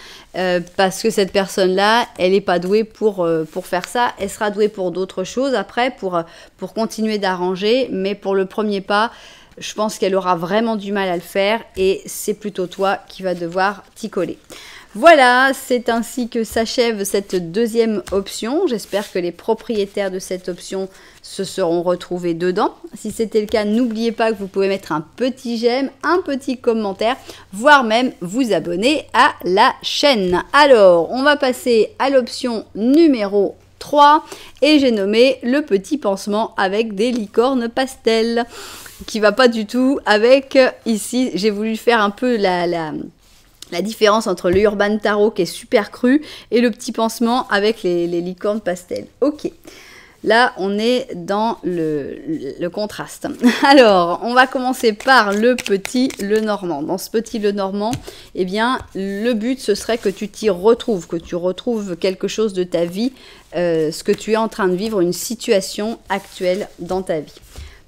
parce que cette personne-là, elle est pas douée pour faire ça. Elle sera douée pour d'autres choses après, pour continuer d'arranger. Mais pour le premier pas, je pense qu'elle aura vraiment du mal à le faire et c'est plutôt toi qui vas devoir t'y coller. Voilà, c'est ainsi que s'achève cette deuxième option. J'espère que les propriétaires de cette option se seront retrouvés dedans. Si c'était le cas, n'oubliez pas que vous pouvez mettre un petit j'aime, un petit commentaire, voire même vous abonner à la chaîne. Alors, on va passer à l'option numéro 3 et j'ai nommé le petit pansement avec des licornes pastel, qui va pas du tout avec ici. J'ai voulu faire un peu la différence entre le Urban Tarot qui est super cru et le petit pansement avec les licornes pastel. Ok, là on est dans le contraste. Alors on va commencer par le petit Lenormand. Dans ce petit Lenormand, eh bien le but ce serait que tu t'y retrouves, que tu retrouves quelque chose de ta vie, ce que tu es en train de vivre, une situation actuelle dans ta vie,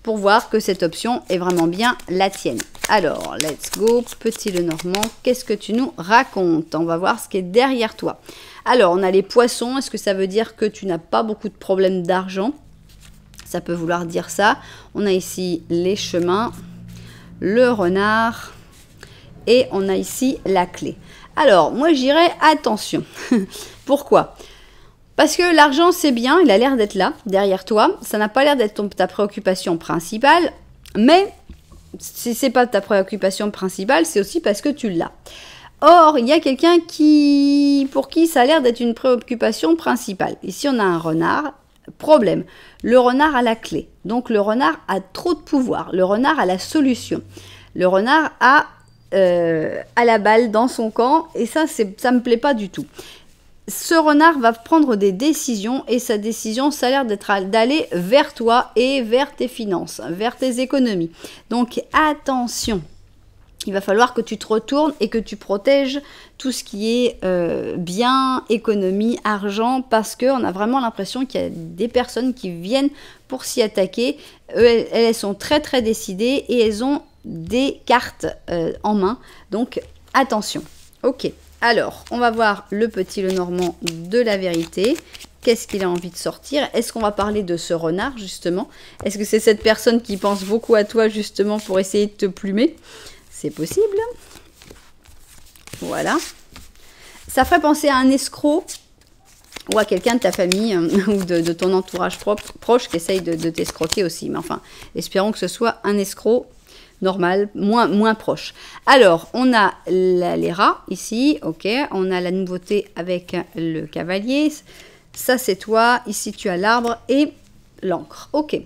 pour voir que cette option est vraiment bien la tienne. Alors, let's go, petit Lenormand, qu'est-ce que tu nous racontes? On va voir ce qui est derrière toi. Alors, on a les poissons, est-ce que ça veut dire que tu n'as pas beaucoup de problèmes d'argent? Ça peut vouloir dire ça. On a ici les chemins, le renard, et on a ici la clé. Alors, moi j'irais attention. Pourquoi? Parce que l'argent, c'est bien, il a l'air d'être là, derrière toi. Ça n'a pas l'air d'être ta préoccupation principale, mais si ce n'est pas ta préoccupation principale, c'est aussi parce que tu l'as. Or, il y a quelqu'un pour qui ça a l'air d'être une préoccupation principale. Ici, on a un renard. Problème, le renard a la clé. Donc, le renard a trop de pouvoir. Le renard a la solution. Le renard a la balle dans son camp et ça me plaît pas du tout. Ce renard va prendre des décisions et sa décision, ça a l'air d'aller vers toi et vers tes finances, vers tes économies. Donc attention, il va falloir que tu te retournes et que tu protèges tout ce qui est bien, économie, argent, parce qu'on a vraiment l'impression qu'il y a des personnes qui viennent pour s'y attaquer. Elles sont très très décidées et elles ont des cartes en main, donc attention. Ok. Alors, on va voir le petit Lenormand de la vérité. Qu'est-ce qu'il a envie de sortir? Est-ce qu'on va parler de ce renard, justement? Est-ce que c'est cette personne qui pense beaucoup à toi, justement, pour essayer de te plumer? C'est possible. Voilà. Ça ferait penser à un escroc ou à quelqu'un de ta famille ou de ton entourage proche qui essaye de t'escroquer aussi. Mais enfin, espérons que ce soit un escroc normal, moins proche. Alors, on a les rats ici, ok. On a la nouveauté avec le cavalier. Ça, c'est toi. Ici, tu as l'arbre et l'encre. Ok.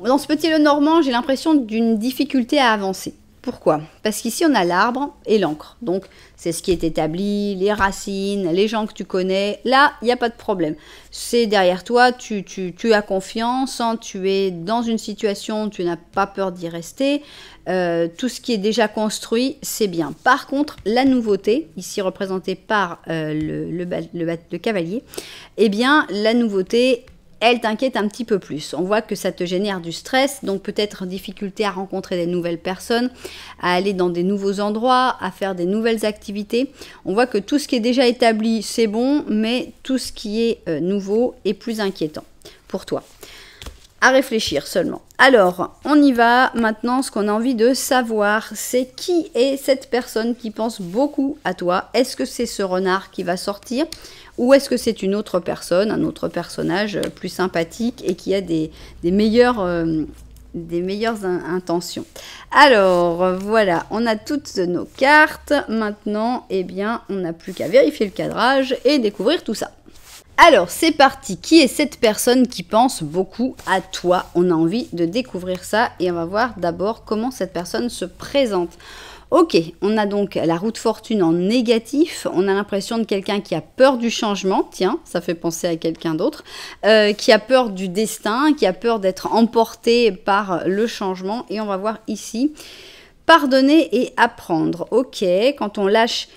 Dans ce petit Lenormand, j'ai l'impression d'une difficulté à avancer. Pourquoi? Parce qu'ici, on a l'arbre et l'encre. Donc, c'est ce qui est établi, les racines, les gens que tu connais. Là, il n'y a pas de problème. C'est derrière toi, tu as confiance, hein, tu es dans une situation, tu n'as pas peur d'y rester. Tout ce qui est déjà construit, c'est bien. Par contre, la nouveauté, ici représentée par le cavalier, eh bien, la nouveauté, elle t'inquiète un petit peu plus. On voit que ça te génère du stress, donc peut-être difficulté à rencontrer des nouvelles personnes, à aller dans des nouveaux endroits, à faire des nouvelles activités. On voit que tout ce qui est déjà établi, c'est bon, mais tout ce qui est nouveau est plus inquiétant pour toi. À réfléchir seulement. Alors, on y va. Maintenant, ce qu'on a envie de savoir, c'est qui est cette personne qui pense beaucoup à toi. Est-ce que c'est ce renard qui va sortir? Ou est-ce que c'est une autre personne, un autre personnage plus sympathique et qui a des meilleures intentions? Alors, voilà, on a toutes nos cartes. Maintenant, eh bien, on n'a plus qu'à vérifier le cadrage et découvrir tout ça. Alors, c'est parti. Qui est cette personne qui pense beaucoup à toi? On a envie de découvrir ça et on va voir d'abord comment cette personne se présente. Ok, on a donc la roue de fortune en négatif. On a l'impression de quelqu'un qui a peur du changement. Tiens, ça fait penser à quelqu'un d'autre. Qui a peur du destin, qui a peur d'être emporté par le changement. Et on va voir ici, pardonner et apprendre. Ok, quand on lâche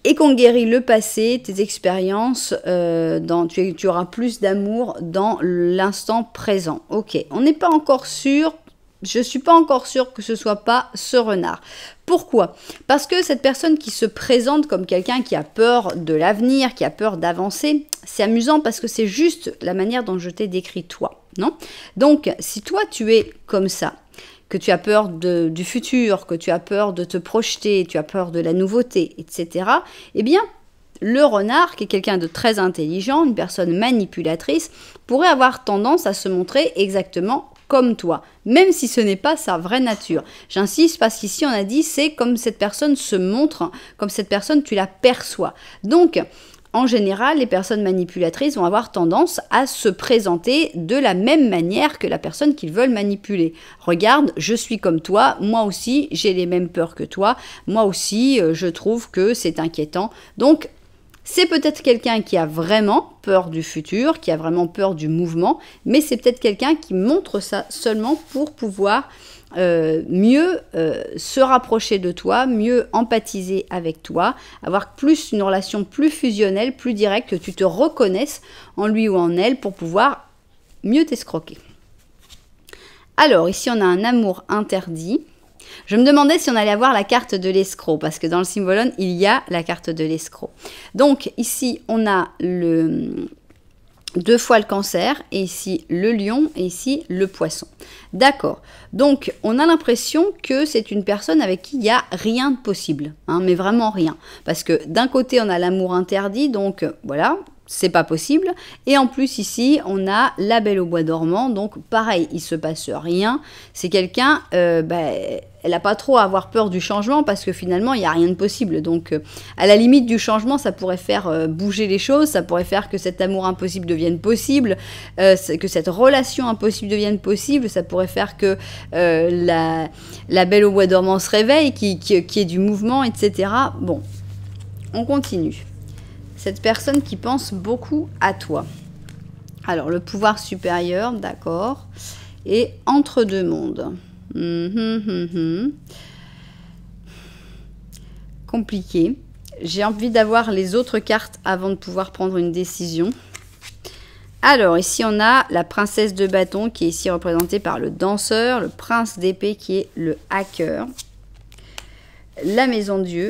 et qu'on guérit le passé, tes expériences, tu auras plus d'amour dans l'instant présent. Ok, on n'est pas encore sûr. Je ne suis pas encore sûre que ce soit pas ce renard. Pourquoi? Parce que cette personne qui se présente comme quelqu'un qui a peur de l'avenir, qui a peur d'avancer, c'est amusant parce que c'est juste la manière dont je t'ai décrit toi, non? Donc, si toi tu es comme ça, que tu as peur du futur, que tu as peur de te projeter, tu as peur de la nouveauté, etc., eh bien, le renard, qui est quelqu'un de très intelligent, une personne manipulatrice, pourrait avoir tendance à se montrer exactement comme toi, même si ce n'est pas sa vraie nature. J'insiste parce qu'ici on a dit c'est comme cette personne se montre, comme cette personne tu la perçois. Donc, en général, les personnes manipulatrices vont avoir tendance à se présenter de la même manière que la personne qu'ils veulent manipuler. Regarde, je suis comme toi, moi aussi j'ai les mêmes peurs que toi, moi aussi je trouve que c'est inquiétant. Donc, c'est peut-être quelqu'un qui a vraiment peur du futur, qui a vraiment peur du mouvement, mais c'est peut-être quelqu'un qui montre ça seulement pour pouvoir mieux se rapprocher de toi, mieux empathiser avec toi, avoir plus une relation plus fusionnelle, plus directe, que tu te reconnaisses en lui ou en elle pour pouvoir mieux t'escroquer. Alors, ici, on a un amour interdit. Je me demandais si on allait avoir la carte de l'escroc, parce que dans le symbolone, il y a la carte de l'escroc. Donc, ici, on a deux fois le cancer, et ici le lion, et ici le poisson. D'accord. Donc, on a l'impression que c'est une personne avec qui il n'y a rien de possible, hein, mais vraiment rien. Parce que d'un côté, on a l'amour interdit, donc voilà, c'est pas possible. Et en plus, ici, on a la Belle au bois dormant, donc pareil, il se passe rien. C'est quelqu'un, elle n'a pas trop à avoir peur du changement parce que finalement, il n'y a rien de possible. Donc, à la limite du changement, ça pourrait faire bouger les choses, ça pourrait faire que cet amour impossible devienne possible, que cette relation impossible devienne possible, ça pourrait faire que la Belle au bois dormant se réveille, qu'il y ait du mouvement, etc. Bon, on continue. Cette personne qui pense beaucoup à toi. Alors, le pouvoir supérieur, d'accord. Et entre deux mondes. Compliqué. J'ai envie d'avoir les autres cartes avant de pouvoir prendre une décision. Alors, ici, on a la princesse de bâton qui est ici représentée par le danseur, le prince d'épée qui est le hacker, la maison Dieu.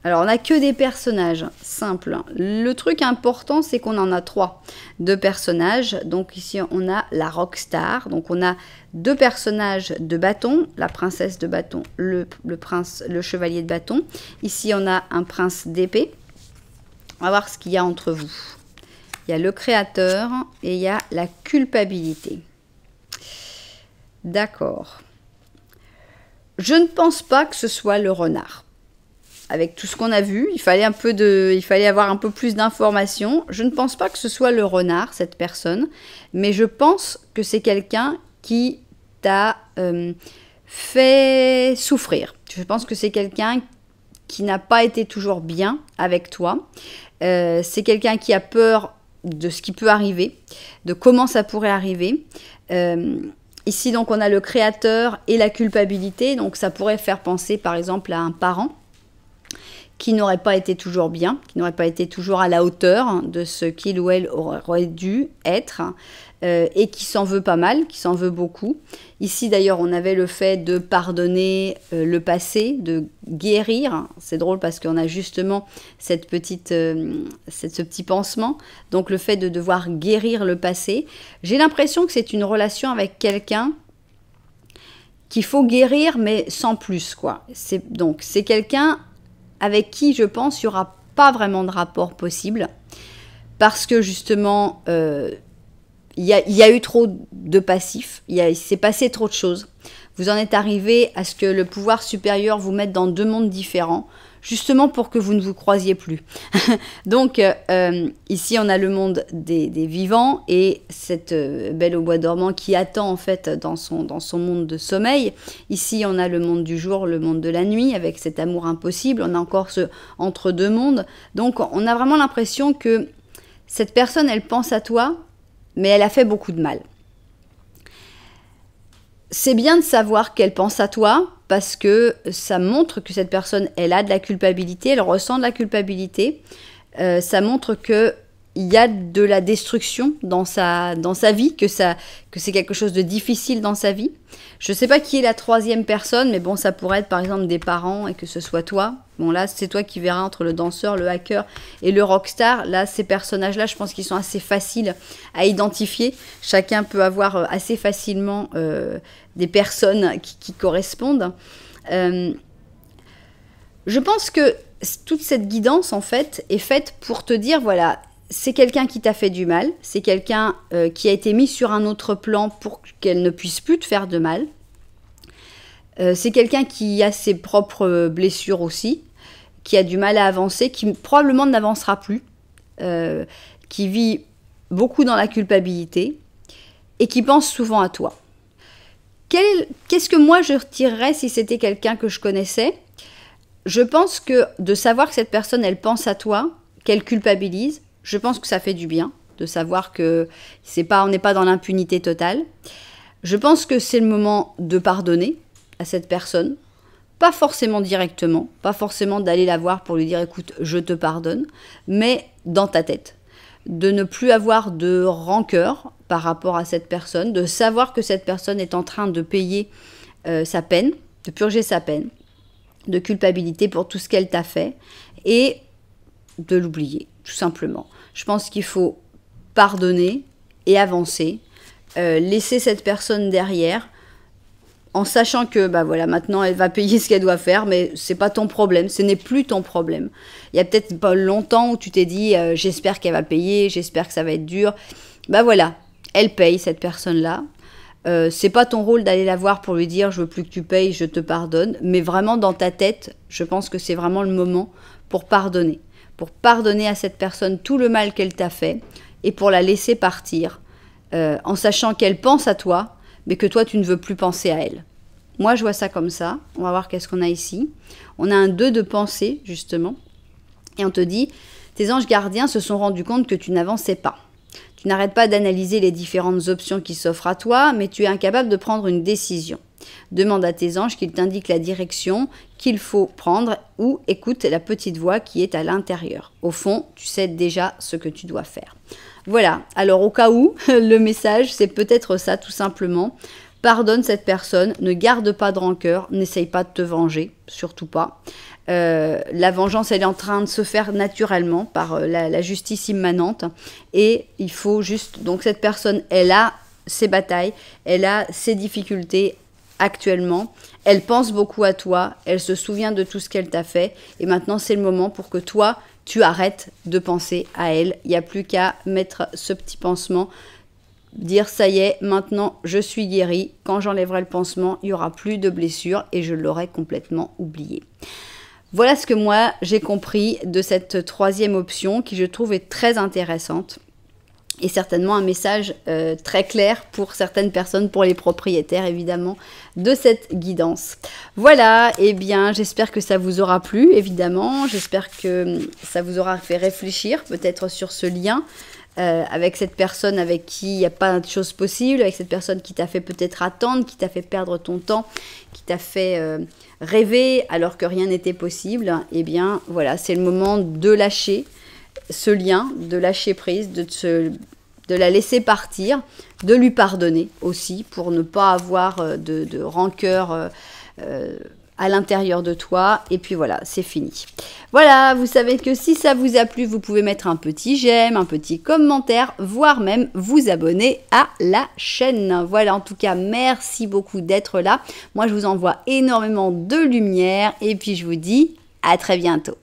Alors, on n'a que des personnages simples. Le truc important, c'est qu'on en a 3 de personnages. Donc, ici, on a la rockstar. Donc, on a 2 personnages de bâton. La princesse de bâton, le chevalier de bâton. Ici, on a un prince d'épée. On va voir ce qu'il y a entre vous. Il y a le créateur et il y a la culpabilité. D'accord. Je ne pense pas que ce soit le renard. Avec tout ce qu'on a vu, il fallait avoir un peu plus d'informations. Je ne pense pas que ce soit le renard, cette personne, mais je pense que c'est quelqu'un qui t'a fait souffrir. Je pense que c'est quelqu'un qui n'a pas été toujours bien avec toi. C'est quelqu'un qui a peur de ce qui peut arriver, de comment ça pourrait arriver. Ici, donc, on a le créateur et la culpabilité. Donc, ça pourrait faire penser, par exemple, à un parent qui n'aurait pas été toujours bien, qui n'aurait pas été toujours à la hauteur de ce qu'il ou elle aurait dû être, et qui s'en veut pas mal, qui s'en veut beaucoup. Ici, d'ailleurs, on avait le fait de pardonner le passé, de guérir. C'est drôle parce qu'on a justement ce petit pansement. Donc, le fait de devoir guérir le passé. J'ai l'impression que c'est une relation avec quelqu'un qu'il faut guérir, mais sans plus, quoi. Donc, c'est quelqu'un avec qui, je pense, il n'y aura pas vraiment de rapport possible. Parce que, justement, il y a eu trop de passifs. Il s'est passé trop de choses. Vous en êtes arrivé à ce que le pouvoir supérieur vous mette dans 2 mondes différents. justement pour que vous ne vous croisiez plus. Donc, ici, on a le monde des vivants et cette belle au bois dormant qui attend en fait dans son monde de sommeil. Ici, on a le monde du jour, le monde de la nuit, avec cet amour impossible. On a encore ce entre-deux mondes. Donc, on a vraiment l'impression que cette personne, elle pense à toi, mais elle a fait beaucoup de mal. C'est bien de savoir qu'elle pense à toi parce que ça montre que cette personne, elle a de la culpabilité, elle ressent de la culpabilité. Ça montre qu'il y a de la destruction dans sa vie, que c'est quelque chose de difficile dans sa vie. Je ne sais pas qui est la troisième personne, mais bon, ça pourrait être par exemple des parents et que ce soit toi. Bon, là, c'est toi qui verras entre le danseur, le hacker et le rockstar. Là, ces personnages-là, je pense qu'ils sont assez faciles à identifier. Chacun peut avoir assez facilement des personnes qui correspondent. Je pense que toute cette guidance, en fait, est faite pour te dire, voilà, c'est quelqu'un qui t'a fait du mal, c'est quelqu'un qui a été mis sur un autre plan pour qu'elle ne puisse plus te faire de mal. C'est quelqu'un qui a ses propres blessures aussi, qui a du mal à avancer, qui probablement n'avancera plus, qui vit beaucoup dans la culpabilité et qui pense souvent à toi. Qu'est-ce que moi je retirerais si c'était quelqu'un que je connaissais? Je pense que de savoir que cette personne, elle pense à toi, qu'elle culpabilise, je pense que ça fait du bien de savoir que on n'est pas dans l'impunité totale. Je pense que c'est le moment de pardonner à cette personne. Pas forcément directement, pas forcément d'aller la voir pour lui dire « écoute, je te pardonne », mais dans ta tête. De ne plus avoir de rancœur par rapport à cette personne, de savoir que cette personne est en train de payer sa peine, de purger sa peine, de culpabilité pour tout ce qu'elle t'a fait, et de l'oublier, tout simplement. Je pense qu'il faut pardonner et avancer, laisser cette personne derrière, en sachant que bah voilà, maintenant elle va payer ce qu'elle doit faire, mais c'est pas ton problème, ce n'est plus ton problème. Il y a peut-être pas longtemps où tu t'es dit j'espère qu'elle va payer, j'espère que ça va être dur. Bah voilà, elle paye cette personne-là. C'est pas ton rôle d'aller la voir pour lui dire je veux plus que tu payes, je te pardonne, mais vraiment dans ta tête, je pense que c'est vraiment le moment pour pardonner à cette personne tout le mal qu'elle t'a fait et pour la laisser partir en sachant qu'elle pense à toi, mais que toi, tu ne veux plus penser à elle. Moi, je vois ça comme ça. On va voir qu'est-ce qu'on a ici. On a un 2 de pensée, justement. Et on te dit, tes anges gardiens se sont rendus compte que tu n'avançais pas. Tu n'arrêtes pas d'analyser les différentes options qui s'offrent à toi, mais tu es incapable de prendre une décision. Demande à tes anges qu'ils t'indiquent la direction qu'il faut prendre ou écoute la petite voix qui est à l'intérieur. Au fond, tu sais déjà ce que tu dois faire. Voilà, alors au cas où, le message, c'est peut-être ça tout simplement. Pardonne cette personne, ne garde pas de rancœur, n'essaye pas de te venger, surtout pas. La vengeance, elle est en train de se faire naturellement par la justice immanente. Et il faut juste... Donc cette personne, elle a ses batailles, elle a ses difficultés actuellement. Elle pense beaucoup à toi, elle se souvient de tout ce qu'elle t'a fait. Et maintenant, c'est le moment pour que toi, tu arrêtes de penser à elle. Il n'y a plus qu'à mettre ce petit pansement, dire ça y est, maintenant je suis guérie. Quand j'enlèverai le pansement, il n'y aura plus de blessure et je l'aurai complètement oublié. Voilà ce que moi j'ai compris de cette troisième option qui je trouve est très intéressante. Et certainement un message très clair pour certaines personnes, pour les propriétaires évidemment, de cette guidance. Voilà, et bien j'espère que ça vous aura plu, évidemment. J'espère que ça vous aura fait réfléchir peut-être sur ce lien avec cette personne avec qui il n'y a pas de choses possibles, avec cette personne qui t'a fait peut-être attendre, qui t'a fait perdre ton temps, qui t'a fait rêver alors que rien n'était possible. Et bien voilà, c'est le moment de lâcher ce lien, de lâcher prise, de la laisser partir, de lui pardonner aussi pour ne pas avoir de rancœur à l'intérieur de toi. Et puis voilà, c'est fini. Voilà, vous savez que si ça vous a plu, vous pouvez mettre un petit j'aime, un petit commentaire, voire même vous abonner à la chaîne. Voilà, en tout cas, merci beaucoup d'être là. Moi, je vous envoie énormément de lumière et puis je vous dis à très bientôt.